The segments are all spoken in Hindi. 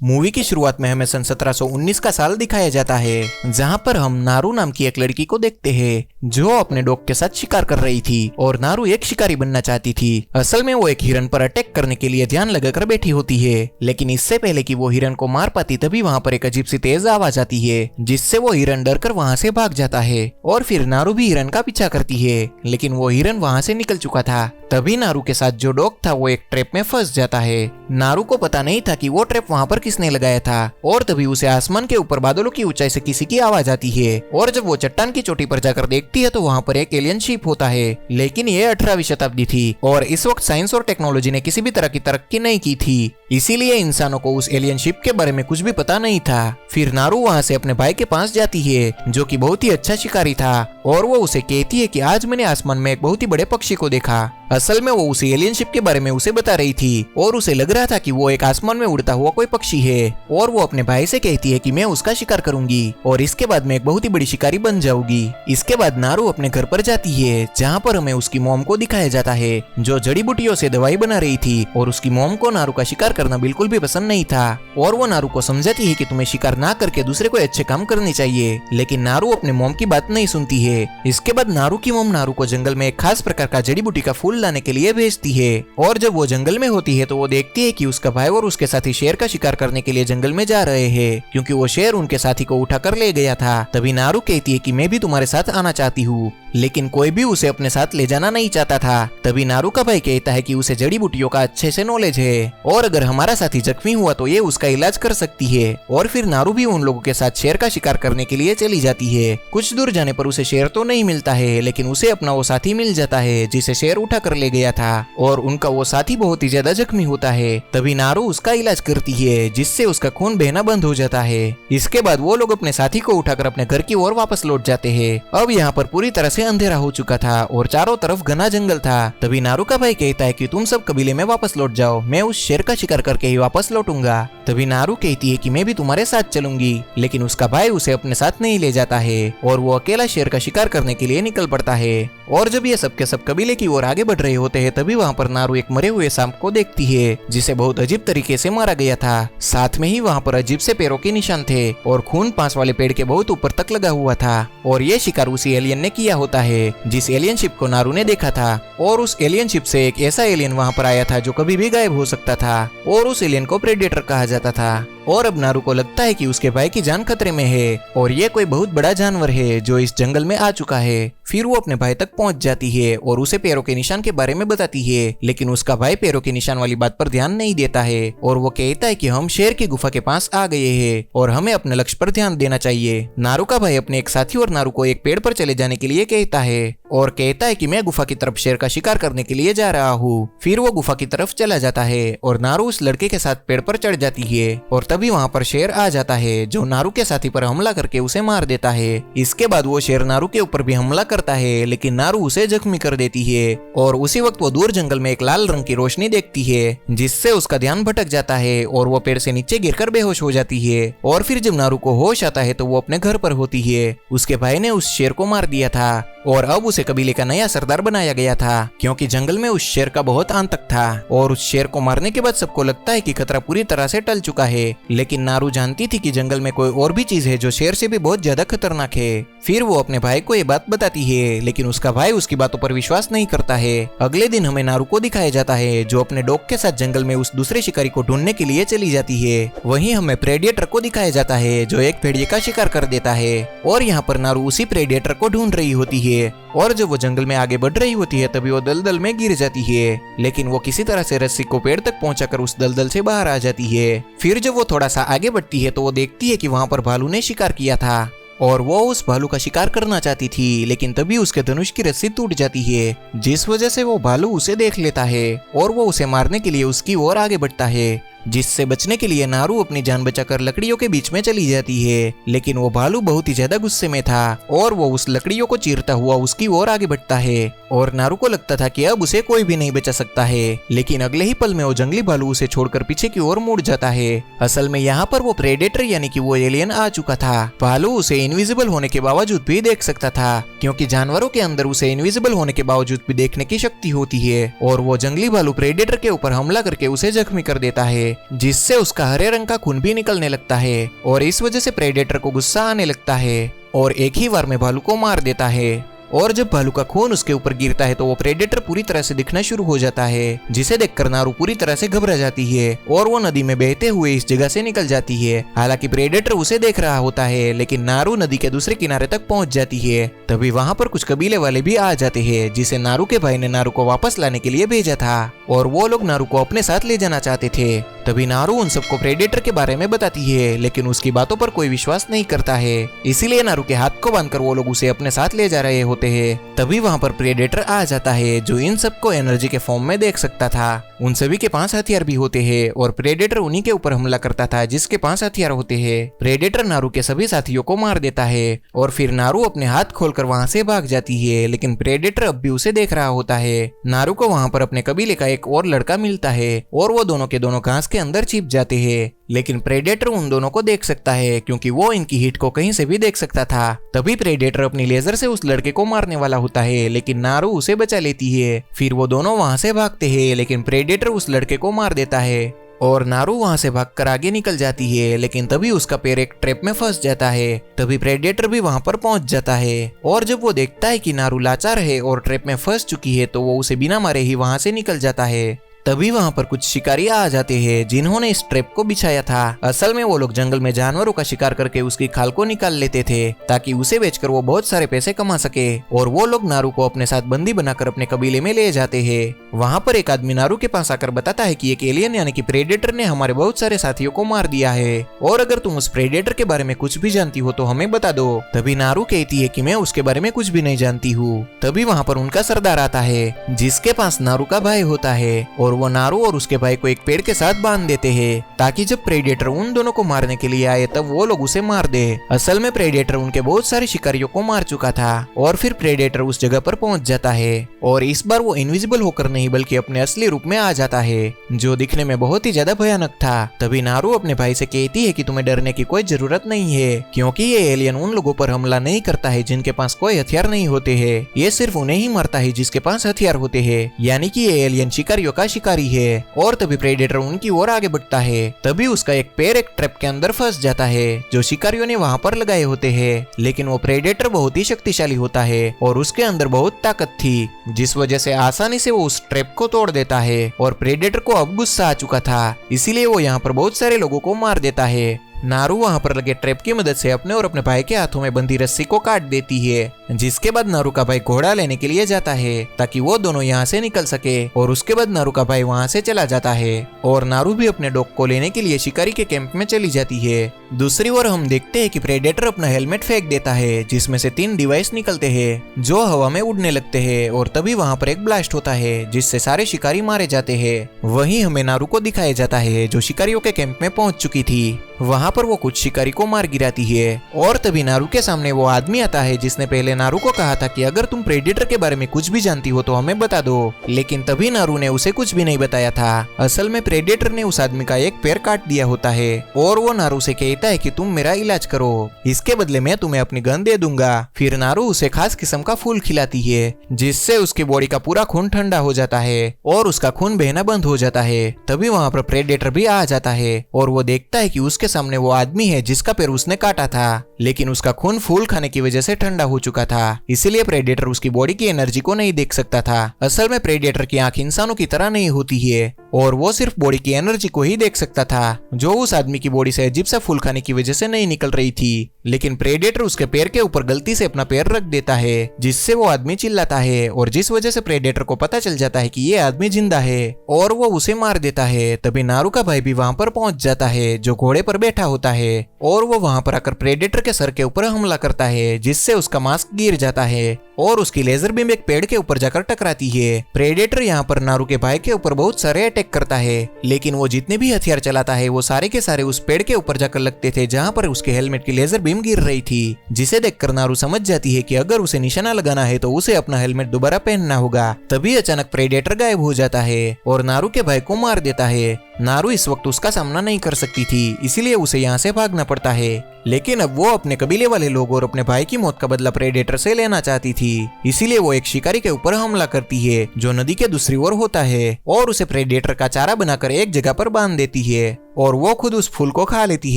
मूवी की शुरुआत में हमें सन 1719 का साल दिखाया जाता है, जहां पर हम नारू नाम की एक लड़की को देखते हैं जो अपने डॉग के साथ शिकार कर रही थी और नारू एक शिकारी बनना चाहती थी। असल में वो एक हिरन पर अटैक करने के लिए ध्यान लगाकर बैठी होती है, लेकिन इससे पहले कि वो हिरन को मार पाती तभी वहां पर एक अजीब सी तेज आवाज आती है, जिससे वो हिरन डरकर वहां से भाग जाता है और फिर नारू भी हिरन का पीछा करती है, लेकिन वो हिरन वहां से निकल चुका था। तभी नारू के साथ जो डॉग था वो एक ट्रैप में फंस जाता है। नारू को पता नहीं था कि वो ट्रैप वहां पर किसने लगाया था और तभी उसे आसमान के ऊपर बादलों की ऊंचाई से किसी की आवाज आती है और जब वो चट्टान की चोटी पर जाकर देखती है तो वहां पर एक एलियन शिप होता है। लेकिन ये 18वीं शताब्दी थी और इस वक्त साइंस और टेक्नोलॉजी ने किसी भी तरह की तरक्की नहीं की थी, इसीलिए इंसानों को उस एलियन शिप के बारे में कुछ भी पता नहीं था। फिर नारू वहां से अपने भाई के पास जाती है जो कि बहुत ही अच्छा शिकारी था और वो उसे कहती है कि आज मैंने आसमान में एक बहुत ही बड़े पक्षी को देखा। असल में वो उसे एलियन शिप के बारे में उसे बता रही थी और उसे लग रहा था कि वो एक आसमान में उड़ता हुआ कोई पक्षी है और वो अपने भाई से कहती है कि मैं उसका शिकार करूंगी और इसके बाद मैं एक बहुत ही बड़ी शिकारी बन जाऊंगी। इसके बाद नारू अपने घर पर जाती है जहाँ पर हमें उसकी मॉम को दिखाया जाता है जो जड़ी बूटियों से दवाई बना रही थी और उसकी मॉम को नारू का शिकार करना बिल्कुल भी पसंद नहीं था और वो नारू को समझाती है कि तुम्हें शिकार ना करके दूसरे को अच्छे काम करने चाहिए, लेकिन नारू अपने मॉम की बात नहीं सुनती है। इसके बाद नारू की मॉम नारू को जंगल में एक खास प्रकार का जड़ी बूटी का फूल लाने के लिए भेजती है और जब वो जंगल में होती है तो वो देखती है कि उसका भाई और उसके साथी शेर का शिकार करने के लिए जंगल में जा रहे हैं क्योंकि वो शेर उनके साथी को उठाकर ले गया था। तभी नारू कहती है कि मैं भी तुम्हारे साथ आना चाहती हूँ, लेकिन कोई भी उसे अपने साथ ले जाना नहीं चाहता था। तभी नारू का भाई कहता है कि उसे जड़ी बूटियों का अच्छे से नॉलेज है और अगर हमारा साथी जख्मी हुआ तो ये उसका इलाज कर सकती है और फिर नारू भी उन लोगों के साथ शेर का शिकार करने के लिए चली जाती है। कुछ दूर जाने पर उसे शेर तो नहीं मिलता है, लेकिन उसे अपना वो साथी मिल जाता है जिसे शेर उठा कर ले गया था और उनका वो साथी बहुत ही ज्यादा जख्मी होता है। तभी नारू उसका इलाज करती है जिससे उसका खून बहना बंद हो जाता है। इसके बाद वो लोग अपने साथी को उठाकर अपने घर की ओर वापस लौट जाते हैं। अब यहाँ पर पूरी तरह से अंधेरा हो चुका था और चारों तरफ घना जंगल था। तभी नारू का भाई कहता है कि तुम सब कबीले में वापस लौट जाओ, मैं उस शेर का शिकार करके ही वापस लौटूंगा। तभी नारू कहती है कि मैं भी तुम्हारे साथ चलूंगी, लेकिन उसका भाई उसे अपने साथ नहीं ले जाता है और वो अकेला शेर का शिकार करने के लिए निकल पड़ता है। और जब ये सब के सब कबीले की ओर आगे बढ़ रहे होते हैं तभी वहाँ पर नारू एक मरे हुए सांप को देखती है जिसे बहुत अजीब तरीके से मारा गया था। साथ में ही वहाँ पर अजीब से पैरों के निशान थे और खून पास वाले पेड़ के बहुत ऊपर तक लगा हुआ था और ये शिकार उसी एलियन ने किया होता है जिस एलियन शिप को नारू ने देखा था। और उस एलियन शिप से एक ऐसा एलियन वहाँ पर आया था जो कभी भी गायब हो सकता था और उस एलियन को प्रेडेटर कहा जाता था। और अब नारू को लगता है कि उसके भाई की जान खतरे में है और ये कोई बहुत बड़ा जानवर है जो इस जंगल में आ चुका है। फिर वो अपने भाई तक पहुंच जाती है और उसे पैरों के निशान के बारे में बताती है, लेकिन उसका भाई पैरों के निशान वाली बात पर ध्यान नहीं देता है और वो कहता है कि हम शेर की गुफा के पास आ गए हैं और हमें अपने लक्ष्य पर ध्यान देना चाहिए। नारू का भाई अपने एक साथी और नारू को एक पेड़ पर चले जाने के लिए कहता है और कहता है कि मैं गुफा की तरफ शेर का शिकार करने के लिए जा रहा हूँ। फिर वो गुफा की तरफ चला जाता है और नारू उस लड़के के साथ पेड़ पर चढ़ जाती है और तभी वहाँ पर शेर आ जाता है जो नारू के साथी पर हमला करके उसे मार देता है। इसके बाद वो शेर नारू के ऊपर भी हमला करता है, लेकिन नारू उसे जख्मी कर देती है और उसी वक्त वो दूर जंगल में एक लाल रंग की रोशनी देखती है जिससे उसका ध्यान भटक जाता है और वो पेड़ से नीचे गिरकर बेहोश हो जाती है। और फिर जब नारू को होश आता है तो वो अपने घर पर होती है। उसके भाई ने उस शेर को मार दिया था और अब उसे कबीले का नया सरदार बनाया गया था क्योंकि जंगल में उस शेर का बहुत आतंक था और उस शेर को मारने के बाद सबको लगता है कि खतरा पूरी तरह से टल चुका है, लेकिन नारू जानती थी कि जंगल में कोई और भी चीज है जो शेर से भी बहुत ज्यादा खतरनाक है। फिर वो अपने भाई को ये बात बताती है, लेकिन उसका भाई उसकी बातों पर विश्वास नहीं करता है। अगले दिन हमें नारू को दिखाया जाता है जो अपने डॉग के साथ जंगल में उस दूसरे शिकारी को ढूंढने के लिए चली जाती है। वहीं हमें प्रेडिएटर को दिखाया जाता है जो एक भेड़िए का शिकार कर देता है और यहाँ पर नारू उसी प्रेडिएटर को ढूंढ रही होती है। और जब वो जंगल में आगे बढ़ रही होती है तभी वो दलदल में गिर जाती है, लेकिन वो किसी तरह से रस्सी को पेड़ तक पहुंचाकर उस दलदल से बाहर आ जाती है। फिर जब वो थोड़ा सा आगे बढ़ती है तो वो देखती है कि वहाँ पर भालू ने शिकार किया था और वो उस भालू का शिकार करना चाहती थी, लेकिन तभी उसके धनुष की रस्सी टूट जाती है जिस वजह से वो भालू उसे देख लेता है और वो उसे मारने के लिए उसकी ओर आगे बढ़ता है, जिससे बचने के लिए नारू अपनी जान बचाकर लकड़ियों के बीच में चली जाती है। लेकिन वो भालू बहुत ही ज्यादा गुस्से में था और वो उस लकड़ियों को चीरता हुआ उसकी ओर आगे बढ़ता है और नारू को लगता था कि अब उसे कोई भी नहीं बचा सकता है, लेकिन अगले ही पल में वो जंगली भालू उसे छोड़कर पीछे की ओर मुड़ जाता है। असल में यहाँ पर वो प्रेडेटर यानी कि वो एलियन आ चुका था। भालू उसे इनविजिबल होने के बावजूद भी देख सकता था क्योंकि जानवरों के अंदर उसे इनविजिबल होने के बावजूद भी देखने की शक्ति होती है और वो जंगली भालू प्रेडेटर के ऊपर हमला करके उसे जख्मी कर देता है, जिससे उसका हरे रंग का खून भी निकलने लगता है और इस वजह से प्रेडेटर को गुस्सा आने लगता है और एक ही बार में भालू को मार देता है। और जब भालू का खून उसके ऊपर गिरता है तो वो प्रेडेटर पूरी तरह से दिखना शुरू हो जाता है, जिसे देखकर नारू पूरी तरह से घबरा जाती है और वो नदी में बहते हुए इस जगह से निकल जाती है। हालांकि प्रेडेटर उसे देख रहा होता है, लेकिन नारू नदी के दूसरे किनारे तक पहुंच जाती है। तभी वहां पर कुछ कबीले वाले भी आ जाते हैं, जिसे नारू के भाई ने नारू को वापस लाने के लिए भेजा था और वो लोग नारू को अपने साथ ले जाना चाहते थे। तभी नारू उन सबको प्रेडेटर के बारे में बताती है, लेकिन उसकी बातों पर कोई विश्वास नहीं करता है, इसीलिए नारू के हाथ को बांधकर वो लोग उसे अपने साथ ले जा रहे होते हैं। तभी वहां पर प्रेडेटर आ जाता है, जो इन सबको एनर्जी के फॉर्म में देख सकता था। उन सभी के 5 हथियार भी होते हैं और प्रेडेटर उन्हीं के ऊपर हमला करता था जिसके 5 हथियार होते हैं। प्रेडेटर नारू के सभी साथियों को मार देता है और फिर नारू अपने हाथ खोलकर वहां से भाग जाती है, लेकिन प्रेडेटर अब भी उसे देख रहा होता है। नारू को वहां पर अपने कबीले का एक और लड़का मिलता है और वो दोनों के दोनों घास के अंदर छिप जाते हैं, लेकिन प्रेडेटर उन दोनों को देख सकता है क्योंकि वो इनकी हिट को कहीं से भी देख सकता था। तभी प्रेडेटर अपनी लेजर से उस लड़के को मारने वाला होता है, लेकिन नारू उसे बचा लेती है। फिर वो दोनों वहां से भागते हैं, लेकिन प्रेडेटर उस लड़के को मार देता है और नारू वहां से भागकर आगे निकल जाती है, लेकिन तभी उसका पैर एक ट्रैप में फंस जाता है। तभी प्रेडेटर भी वहां पर पहुंच जाता है और जब वो देखता है कि नारू लाचार है और ट्रैप में फंस चुकी है, तो वो उसे बिना मारे ही वहां से निकल जाता है। तभी वहां पर कुछ शिकारी आ जाते हैं जिन्होंने इस ट्रैप को बिछाया था। असल में वो लोग जंगल में जानवरों का शिकार करके उसकी खाल को निकाल लेते थे ताकि उसे बेचकर वो बहुत सारे पैसे कमा सके, और वो लोग नारू को अपने साथ बंदी बनाकर अपने कबीले में ले जाते हैं। वहां पर एक आदमी नारू के पास आकर बताता है कि एक एलियन यानी कि प्रेडेटर ने हमारे बहुत सारे साथियों को मार दिया है और अगर तुम उस प्रेडेटर के बारे में कुछ भी जानती हो तो हमें बता दो। तभी नारू कहती है कि मैं उसके बारे में कुछ भी नहीं जानती हूँ। तभी वहां पर उनका सरदार आता है जिसके पास नारू का भाई होता है और वो नारू और उसके भाई को एक पेड़ के साथ बांध देते हैं ताकि जब प्रेडेटर उन दोनों को मारने के लिए आए तब वो लोग उसे मार दे। असल में प्रेडेटर उनके बहुत सारे शिकारियों को मार चुका था और फिर प्रेडेटर उस जगह पर पहुंच जाता है और इस बार वो इनविजिबल होकर नहीं बल्कि अपने असली रूप में आ जाता है, जो दिखने में बहुत ही ज्यादा भयानक था। तभी नारू अपने भाई से कहती है कि तुम्हें डरने की कोई जरूरत नहीं है, क्योंकि ये एलियन उन लोगों पर हमला नहीं करता है जिनके पास कोई हथियार नहीं होते हैं। ये सिर्फ उन्हें ही मारता है जिसके पास हथियार होते हैं, यानी कि ये एलियन शिकारियों का शिकारी है। और तभी प्रेडेटर उनकी ओर आगे बढ़ता है। तभी उसका एक पैर एक ट्रैप के अंदर फंस जाता है जो शिकारियों ने वहां पर लगाए होते हैं, लेकिन वो प्रेडेटर बहुत ही शक्तिशाली होता है और उसके अंदर बहुत ताकत थी, जिस वजह से आसानी से वो उस ट्रैप को तोड़ देता है। और प्रेडेटर को अब गुस्सा आ चुका था, इसीलिए वो यहाँ पर बहुत सारे लोगों को मार देता है। नारू वहां पर लगे ट्रैप की मदद से अपने और अपने भाई के हाथों में बंधी रस्सी को काट देती है, जिसके बाद नारू का भाई घोड़ा लेने के लिए जाता है ताकि वो दोनों यहाँ से निकल सके, और उसके बाद नारू का भाई वहां से चला जाता है और नारू भी अपने डॉग को लेने के लिए शिकारी के कैंप में चली जाती है। दूसरी ओर हम देखते हैं कि प्रेडेटर अपना हेलमेट फेंक देता है जिसमें से 3 डिवाइस निकलते हैं जो हवा में उड़ने लगते हैं, और तभी वहां पर एक ब्लास्ट होता है जिससे सारे शिकारी मारे जाते हैं। वहीं हमें नारू को दिखाया जाता है जो शिकारियों के कैंप में पहुंच चुकी थी। वहां पर वो कुछ शिकारी को मार गिराती है और तभी नारू के सामने वो आदमी आता है जिसने पहले नारू को कहा था कि अगर तुम प्रेडेटर के बारे में कुछ भी जानती हो तो हमें बता दो, लेकिन तभी नारू ने उसे कुछ भी नहीं बताया था। असल में प्रेडेटर ने उस आदमी का एक पैर काट दिया होता है और वो नारू से कहता है कि तुम मेरा इलाज करो, इसके बदले में तुम्हें अपनी गन दे दूंगा। फिर नारू उसे खास किस्म का फूल खिलाती है जिससे उसकी बॉडी का पूरा खून ठंडा हो जाता है और उसका खून बहना बंद हो जाता है। तभी वहां पर प्रेडेटर भी आ जाता है और वो देखता है कि उसके सामने वो आदमी है जिसका पैर उसने काटा था, लेकिन उसका खून फूल खाने की वजह से ठंडा हो चुका था, इसलिए प्रेडेटर उसकी बॉडी की एनर्जी को नहीं देख सकता था। असल में प्रेडेटर की आंख इंसानों की तरह नहीं होती है और वो सिर्फ बॉडी की एनर्जी को ही देख सकता था, जो उस आदमी की बॉडी से अजीब सा फूल खाने की वजह से नहीं निकल रही थी। लेकिन प्रेडेटर उसके पैर के ऊपर गलती से अपना पैर रख देता है जिससे वो आदमी चिल्लाता है और जिस वजह से प्रेडेटर को पता चल जाता है कि ये आदमी जिंदा है और वो उसे मार देता है। तभी नारू का भाई भी वहां पर पहुंच जाता है जो घोड़े पर बैठा होता है और वो वहां पर आकर प्रेडेटर के सर के ऊपर हमला करता है जिससे उसका मास्क गिर जाता है और उसकी लेजर बीम एक पेड़ के ऊपर जाकर टकराती है। प्रेडेटर यहाँ पर नारू के भाई के ऊपर बहुत सारे अटैक करता है, लेकिन वो जितने भी हथियार चलाता है वो सारे के सारे उस पेड़ के ऊपर जाकर लगते थे जहाँ पर उसके हेलमेट की लेजर बीम गिर रही थी, जिसे देखकर नारू समझ जाती है कि अगर उसे निशाना लगाना है तो उसे अपना हेलमेट दोबारा पहनना होगा। तभी अचानक प्रेडेटर गायब हो जाता है और नारू के भाई को मार देता है। नारू इस वक्त उसका सामना नहीं कर सकती थी, इसीलिए इसीलिए उसे यहाँ से भागना पड़ता है। लेकिन अब वो अपने कबीले वाले लोग और अपने भाई की मौत का बदला प्रेडेटर से लेना चाहती थी, इसीलिए वो एक शिकारी के ऊपर हमला करती है जो नदी के दूसरी ओर होता है और उसे प्रेडेटर का चारा बनाकर एक जगह पर बांध देती है और वो खुद उस फूल को खा लेती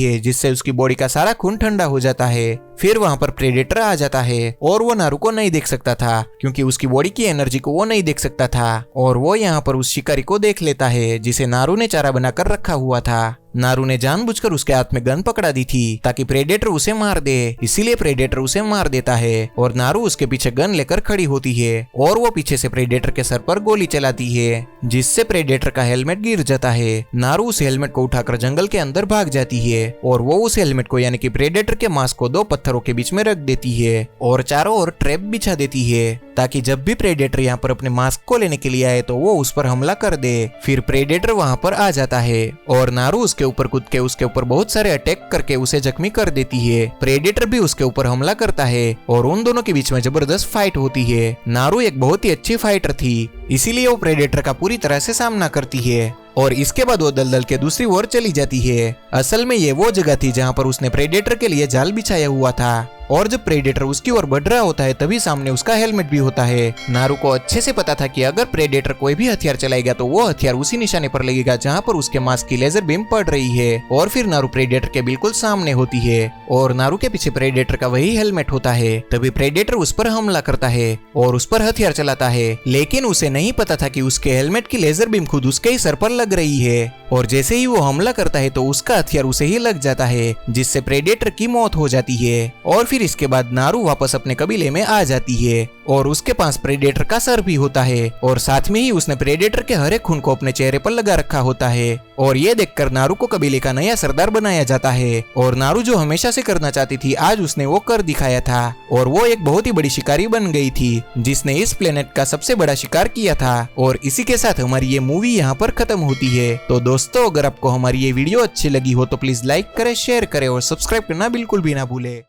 है, जिससे उसकी बॉडी का सारा खून ठंडा हो जाता है। फिर वहाँ पर प्रेडेटर आ जाता है और वो नारू को नहीं देख सकता था क्योंकि उसकी बॉडी की एनर्जी को वो नहीं देख सकता था और वो यहाँ पर उस शिकारी को देख लेता है जिसे नारू ने चारा बनाकर रखा हुआ था। नारू ने जानबूझकर उसके हाथ में गन पकड़ा दी थी ताकि प्रेडेटर उसे मार दे, इसीलिए प्रेडेटर उसे मार देता है और नारू उसके पीछे गन लेकर खड़ी होती है और वो पीछे से प्रेडेटर के सर पर गोली चलाती है, जिससे प्रेडेटर का हेलमेट गिर जाता है। नारू उस हेलमेट को उठाकर जंगल के अंदर भाग जाती है और वो उस हेलमेट को यानी कि प्रेडेटर के मास्क को 2 पत्थरों के बीच में रख देती है और चारों ओर ट्रैप बिछा देती है ताकि जब भी प्रेडेटर यहाँ पर अपने मास्क को लेने के लिए आए तो वो उस पर हमला कर दे। फिर प्रेडेटर वहाँ पर आ जाता है और नारू उसके ऊपर कूद के उसके ऊपर बहुत सारे अटैक करके उसे जख्मी कर देती है। प्रेडेटर भी उसके ऊपर हमला करता है और उन दोनों के बीच में जबरदस्त फाइट होती है। नारू एक बहुत ही अच्छी फाइटर थी, इसीलिए वो प्रेडेटर का पूरी तरह से सामना करती है और इसके बाद वो दलदल के दूसरी ओर चली जाती है। असल में ये वो जगह थी जहाँ पर उसने प्रेडेटर के लिए जाल बिछाया हुआ था और जब प्रेडेटर उसकी ओर बढ़ रहा होता है तभी सामने उसका हेलमेट भी होता है। नारू को अच्छे से पता था कि अगर प्रेडेटर कोई भी हथियार चलाएगा तो वो हथियार उसी निशाने पर लगेगा जहाँ पर उसके मास्क की लेजर बीम पड़ रही है और फिर नारू प्रेडेटर के बिल्कुल सामने होती है और नारू के पीछे प्रेडेटर का वही हेलमेट होता है। तभी प्रेडेटर उस पर हमला करता है और उस पर हथियार चलाता है, लेकिन उसे नहीं पता था कि उसके हेलमेट की लेजर बीम खुद उसके ही सर पर लग रही है और जैसे ही वो हमला करता है तो उसका हथियार उसे ही लग जाता है, जिससे प्रेडेटर की मौत हो जाती है। और फिर इसके बाद नारू वापस अपने कबीले में आ जाती है और उसके पास प्रेडेटर का सर भी होता है और साथ में ही उसने प्रेडेटर के हर एक खून को अपने चेहरे पर लगा रखा होता है और ये देखकर नारू को कबीले का नया सरदार बनाया जाता है और नारू जो हमेशा से करना चाहती थी आज उसने वो कर दिखाया था और वो एक बहुत ही बड़ी शिकारी बन गई थी जिसने इस प्लेनेट का सबसे बड़ा शिकार किया था। और इसी के साथ हमारी ये मूवी यहाँ पर खत्म होती है। तो दोस्तों, अगर आपको हमारी ये वीडियो अच्छी लगी हो तो प्लीज लाइक करें, शेयर करें और सब्सक्राइब करना बिल्कुल भी ना भूले।